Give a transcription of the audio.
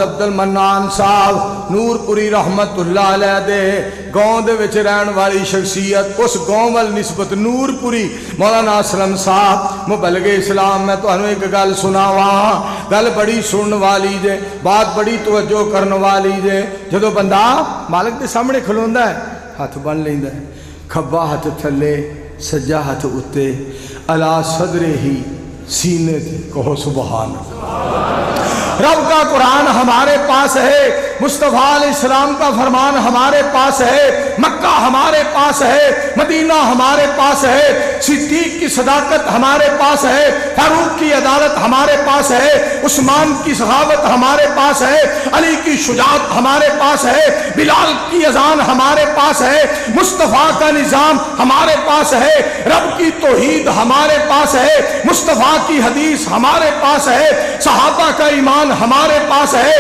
حافظ عبد المنان صاحب نور پوری رحمت اللہ علیہ دے گاؤں دے وچ رہن والی شخصیت، اس گاؤں وال نسبت نور پوری مولانا اسلم صاحب مبلغ اسلام۔ میں تانوں ایک گل سناواں، گل بڑی سنن والی جے، بات بڑی توجہ کرن والی جے۔ جدوں بندہ مالک دے سامنے کھلوندا ہے ہاتھ بن لیندا ہے، کھبا ہاتھ تھلے سجا ہاتھ اتے، الا صدرے ہی سینے تے کہو سبحان اللہ۔ رب کا قرآن ہمارے پاس ہے، مصطفیٰ علیہ السلام کا فرمان ہمارے پاس ہے، مکہ ہمارے پاس ہے، مدینہ ہمارے پاس ہے، صدیق کی صداقت ہمارے پاس ہے، فاروق کی عدالت ہمارے پاس ہے، عثمان کی سخاوت ہمارے پاس ہے، علی کی شجاعت ہمارے پاس ہے، بلال کی اذان ہمارے پاس ہے، مصطفیٰ کا نظام ہمارے پاس ہے، رب کی توحید ہمارے پاس ہے، مصطفیٰ کی حدیث ہمارے پاس ہے، صحابہ کا ایمان ہمارے پاس ہے۔